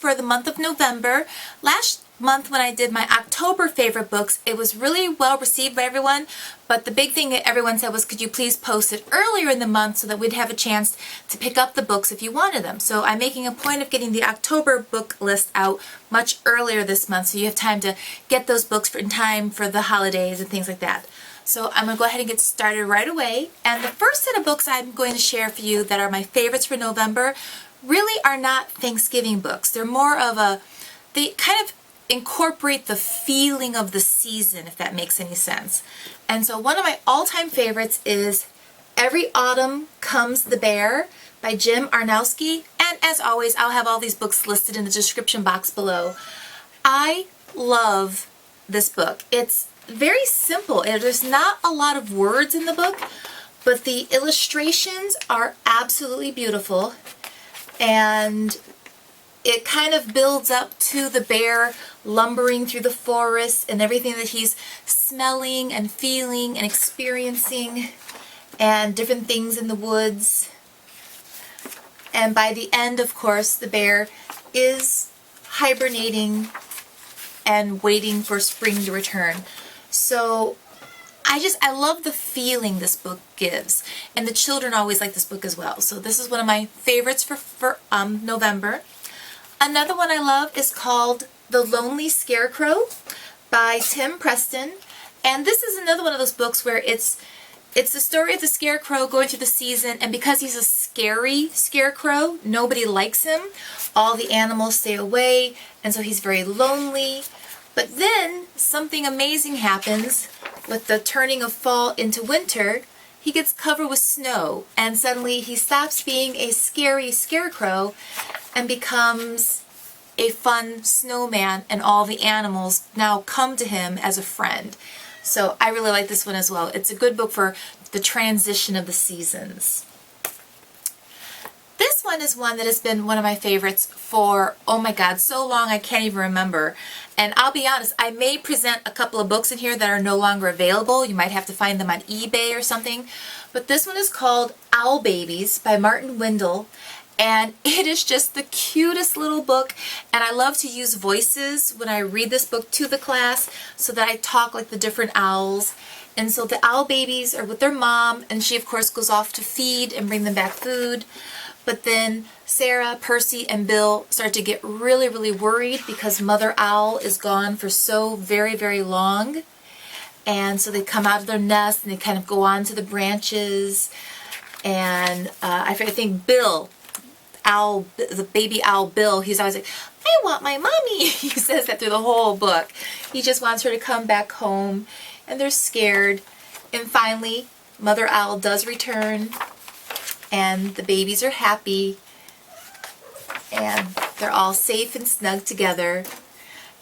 for the month of November. Last month when I did my October favorite books, it was really well received by everyone, but the big thing that everyone said was, could you please post it earlier in the month so that we'd have a chance to pick up the books if you wanted them. So I'm making a point of getting the October book list out much earlier this month so you have time to get those books in time for the holidays and things like that. So I'm going to go ahead and get started right away. And the first set of books I'm going to share for you that are my favorites for November really are not Thanksgiving books. They're more of they kind of incorporate the feeling of the season, if that makes any sense. And so one of my all-time favorites is Every Autumn Comes the Bear by Jim Arnowski. And as always, I'll have all these books listed in the description box below. I love this book. It's very simple. There's not a lot of words in the book, but the illustrations are absolutely beautiful. And it kind of builds up to the bear lumbering through the forest and everything that he's smelling and feeling and experiencing and different things in the woods. And by the end, of course, the bear is hibernating and waiting for spring to return. So I love the feeling this book gives, and the children always like this book as well. So this is one of my favorites for November. Another one I love is called The Lonely Scarecrow by Tim Preston. And this is another one of those books where it's the story of the scarecrow going through the season, and because he's a scary scarecrow, nobody likes him. All the animals stay away, and so he's very lonely. But then something amazing happens with the turning of fall into winter. He gets covered with snow, and suddenly he stops being a scary scarecrow and becomes a fun snowman, and all the animals now come to him as a friend. So I really like this one as well. It's a good book for the transition of the seasons. This one is one that has been one of my favorites for, oh my God, so long I can't even remember. And I'll be honest, I may present a couple of books in here that are no longer available. You might have to find them on eBay or something. But this one is called Owl Babies by Martin Windle. And it is just the cutest little book, and I love to use voices when I read this book to the class so that I talk like the different owls. And so the owl babies are with their mom, and she of course goes off to feed and bring them back food. But then Sarah, Percy, and Bill start to get really, really worried because Mother Owl is gone for so very, very long. And so they come out of their nest and they kind of go on to the branches. And I think Bill, the baby owl Bill, he's always like, I want my mommy. He says that through the whole book. He just wants her to come back home, and they're scared. And finally, Mother Owl does return, and the babies are happy, and they're all safe and snug together.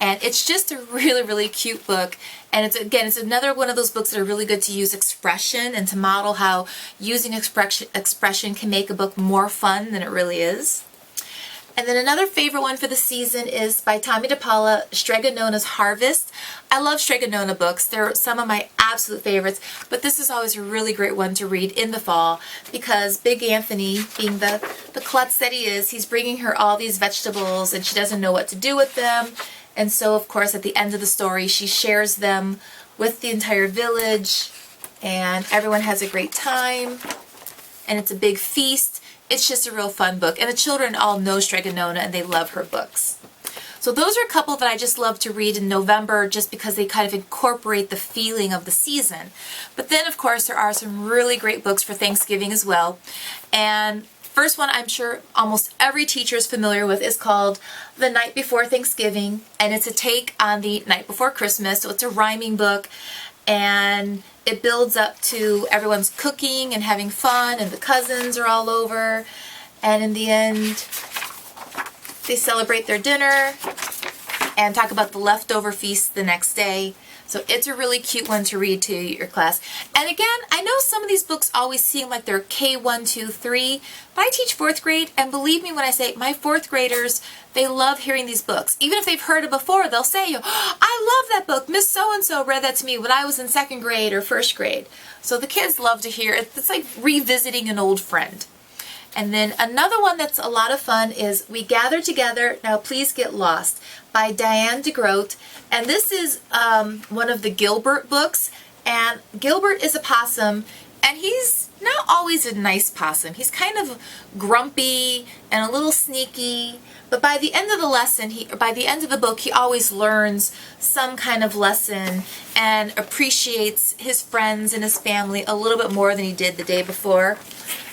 And it's just a really, really cute book. And it's another one of those books that are really good to use expression and to model how using expression can make a book more fun than it really is. And then another favorite one for the season is by Tommy DePaula, Strega Nona's Harvest. I love Strega Nona books. They're some of my absolute favorites, but this is always a really great one to read in the fall because Big Anthony, being the klutz that he is, he's bringing her all these vegetables and she doesn't know what to do with them. And so, of course, at the end of the story, she shares them with the entire village, and everyone has a great time, and it's a big feast. It's just a real fun book, and the children all know Strega Nona, and they love her books. So those are a couple that I just love to read in November just because they kind of incorporate the feeling of the season. But then, of course, there are some really great books for Thanksgiving as well. And first one I'm sure almost every teacher is familiar with is called The Night Before Thanksgiving, and it's a take on The Night Before Christmas, so it's a rhyming book, and it builds up to everyone's cooking and having fun, and the cousins are all over, and in the end they celebrate their dinner and talk about the leftover feast the next day. So it's a really cute one to read to your class. And again, I know some of these books always seem like they're K1, 2, 3, but I teach 4th grade, and believe me when I say my 4th graders, they love hearing these books. Even if they've heard it before, they'll say, oh, I love that book. Miss So-and-so read that to me when I was in 2nd grade or 1st grade. So the kids love to hear it. It's like revisiting an old friend. And then another one that's a lot of fun is We Gather Together, Now Please Get Lost by Diane DeGroat. And this is one of the Gilbert books. And Gilbert is a possum, and he's not always a nice possum. He's kind of grumpy and a little sneaky. But by the end of the lesson, by the end of the book, he always learns some kind of lesson and appreciates his friends and his family a little bit more than he did the day before.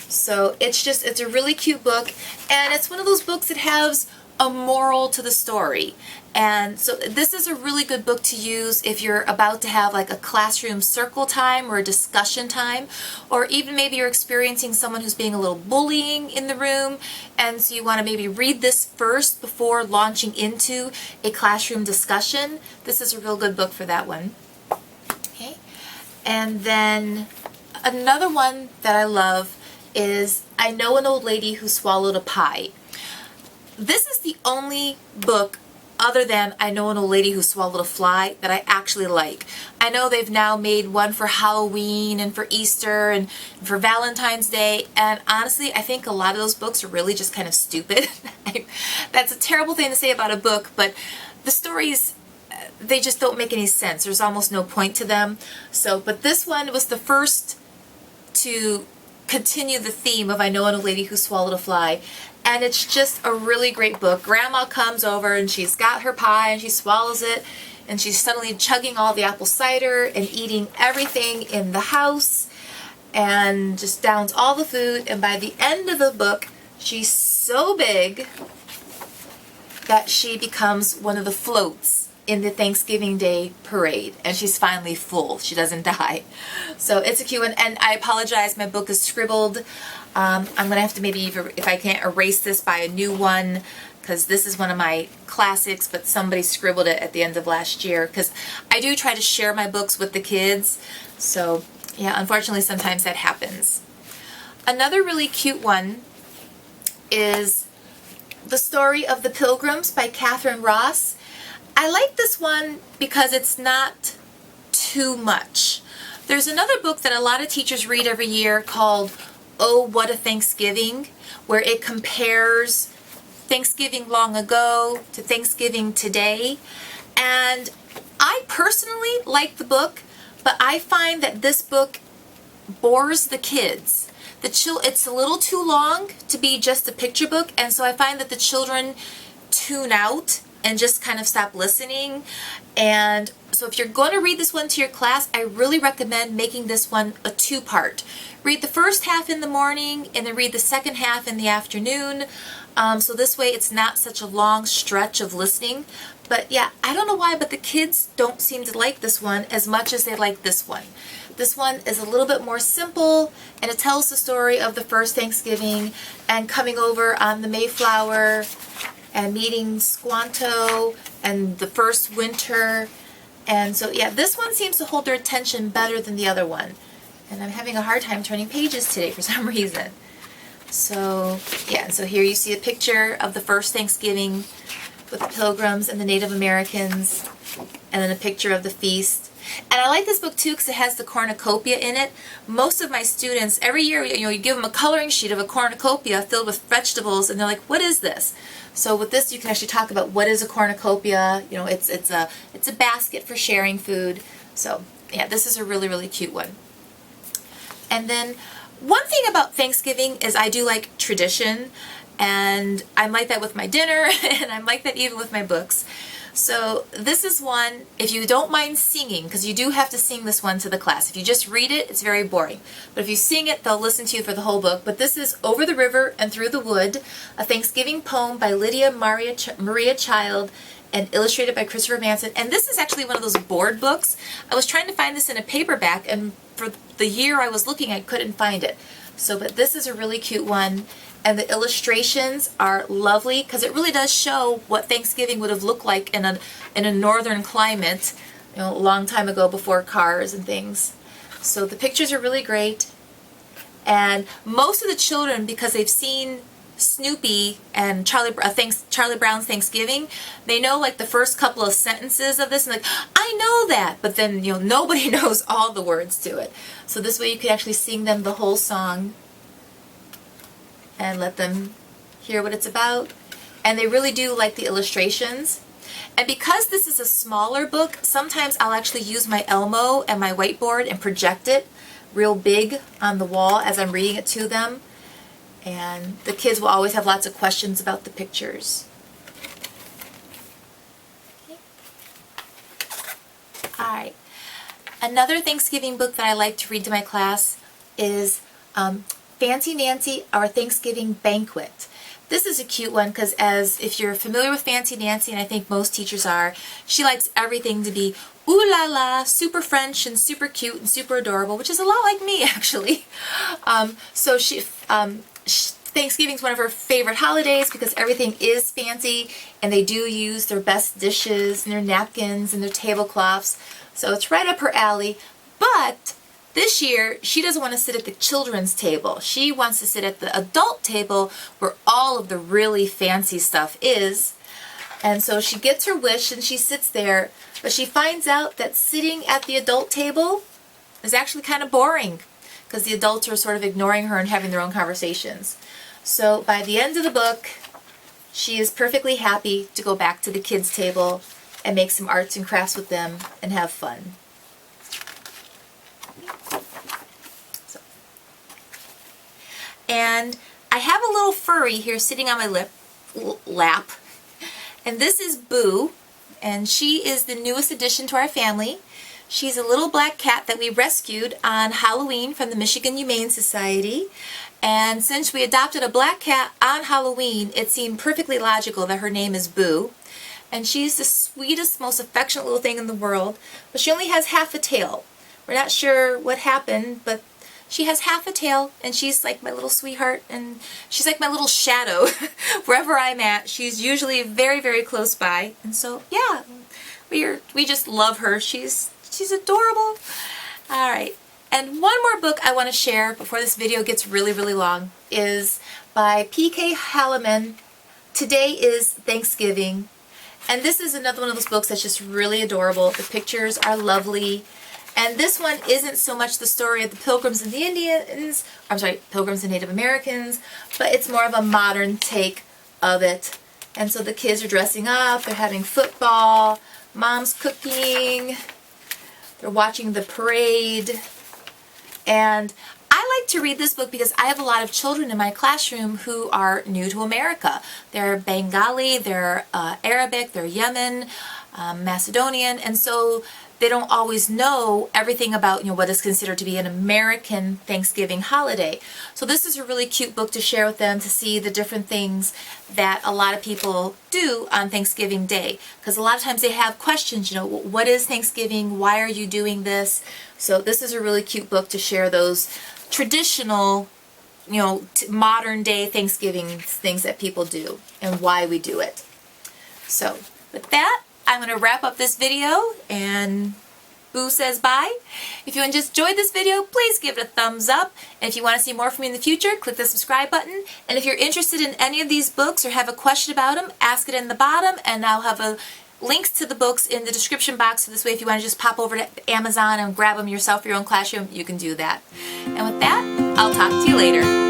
So it's a really cute book, and it's one of those books that has a moral to the story. And so this is a really good book to use if you're about to have like a classroom circle time or a discussion time, or even maybe you're experiencing someone who's being a little bullying in the room, and so you want to maybe read this first before launching into a classroom discussion. This is a real good book for that one. Okay, and then another one that I love is I Know an Old Lady Who Swallowed a Pie. This is the only book other than I Know an Old Lady Who Swallowed a Fly that I actually like. I know they've now made one for Halloween and for Easter and for Valentine's Day, and honestly I think a lot of those books are really just kind of stupid. That's a terrible thing to say about a book, but the stories, they just don't make any sense. There's almost no point to them. But this one was the first to continue the theme of I Know an Old Lady Who Swallowed a Fly, and it's just a really great book. Grandma comes over and she's got her pie and she swallows it, and she's suddenly chugging all the apple cider and eating everything in the house and just downs all the food, and by the end of the book she's so big that she becomes one of the floats in the Thanksgiving Day parade, and she's finally full. She doesn't die. So it's a cute one, and I apologize, my book is scribbled. I'm gonna have to maybe, if I can't erase this, buy a new one, because this is one of my classics, but somebody scribbled it at the end of last year, because I do try to share my books with the kids. So yeah, unfortunately sometimes that happens. Another really cute one is The Story of the Pilgrims by Catherine Ross. I like this one because it's not too much. There's another book that a lot of teachers read every year called Oh, What a Thanksgiving, where it compares Thanksgiving long ago to Thanksgiving today. And I personally like the book, but I find that this book bores the kids. It's a little too long to be just a picture book, and so I find that the children tune out and just kind of stop listening. And so if you're going to read this one to your class, I really recommend making this one a two-part. Read the first half in the morning and then read the second half in the afternoon. So this way it's not such a long stretch of listening. But yeah, I don't know why, but the kids don't seem to like this one as much as they like this one. This one is a little bit more simple, and it tells the story of the first Thanksgiving and coming over on the Mayflower and meeting Squanto and the first winter. And so yeah, this one seems to hold their attention better than the other one. And I'm having a hard time turning pages today for some reason. So yeah, and so here you see a picture of the first Thanksgiving with the Pilgrims and the Native Americans, and then a picture of the feast. And I like this book too because it has the cornucopia in it. Most of my students, every year, you give them a coloring sheet of a cornucopia filled with vegetables, and they're like, what is this? So with this, you can actually talk about what is a cornucopia. It's a basket for sharing food. So yeah, this is a really, really cute one. And then one thing about Thanksgiving is I do like tradition, and I'm like that with my dinner, and I'm like that even with my books. So this is one, if you don't mind singing, because you do have to sing this one to the class. If you just read it, it's very boring. But if you sing it, they'll listen to you for the whole book. But this is Over the River and Through the Wood, a Thanksgiving poem by Lydia Maria Child and illustrated by Christopher Manson. And this is actually one of those board books. I was trying to find this in a paperback, and for the year I was looking, I couldn't find it. But this is a really cute one. And the illustrations are lovely because it really does show what Thanksgiving would have looked like in a northern climate, a long time ago before cars and things. So the pictures are really great. And most of the children, because they've seen Snoopy and Charlie Brown's Thanksgiving, they know like the first couple of sentences of this, and like, I know that, but then nobody knows all the words to it. So this way you could actually sing them the whole song. and let them hear what it's about. And they really do like the illustrations. And because this is a smaller book, sometimes I'll actually use my Elmo and my whiteboard and project it real big on the wall as I'm reading it to them. And the kids will always have lots of questions about the pictures. Okay. Alright. Another Thanksgiving book that I like to read to my class is Fancy Nancy, Our Thanksgiving Banquet. This is a cute one because if you're familiar with Fancy Nancy, and I think most teachers are, she likes everything to be ooh la la, super French and super cute and super adorable, which is a lot like me actually. Thanksgiving's one of her favorite holidays because everything is fancy and they do use their best dishes and their napkins and their tablecloths. So it's right up her alley. But this year, she doesn't want to sit at the children's table. She wants to sit at the adult table where all of the really fancy stuff is. And so she gets her wish and she sits there, but she finds out that sitting at the adult table is actually kind of boring because the adults are sort of ignoring her and having their own conversations. So by the end of the book, she is perfectly happy to go back to the kids' table and make some arts and crafts with them and have fun. And I have a little furry here sitting on my lap. And this is Boo. And she is the newest addition to our family. She's a little black cat that we rescued on Halloween from the Michigan Humane Society. And since we adopted a black cat on Halloween, it seemed perfectly logical that her name is Boo. And she's the sweetest, most affectionate little thing in the world. But she only has half a tail. We're not sure what happened, but she has half a tail, and she's like my little sweetheart, and she's like my little shadow. Wherever I'm at, she's usually very, very close by. And so, yeah, we just love her. She's adorable. All right. And one more book I want to share before this video gets really, really long is by P.K. Halleman. Today is Thanksgiving. And this is another one of those books that's just really adorable. The pictures are lovely. And this one isn't so much the story of the Pilgrims and the Indians, Pilgrims and Native Americans, but it's more of a modern take of it. And so the kids are dressing up, they're having football, mom's cooking, they're watching the parade. And I like to read this book because I have a lot of children in my classroom who are new to America. They're Bengali, they're Arabic, they're Yemen, Macedonian, and so they don't always know everything about, what is considered to be an American Thanksgiving holiday. So this is a really cute book to share with them to see the different things that a lot of people do on Thanksgiving Day. Because a lot of times they have questions, what is Thanksgiving? Why are you doing this? So this is a really cute book to share those traditional, modern day Thanksgiving things that people do and why we do it. So with that, I'm going to wrap up this video, and Boo says bye. If you enjoyed this video, please give it a thumbs up. And if you want to see more from me in the future, click the subscribe button. And if you're interested in any of these books or have a question about them, ask it in the bottom, and I'll have links to the books in the description box. So this way, if you want to just pop over to Amazon and grab them yourself for your own classroom, you can do that. And with that, I'll talk to you later.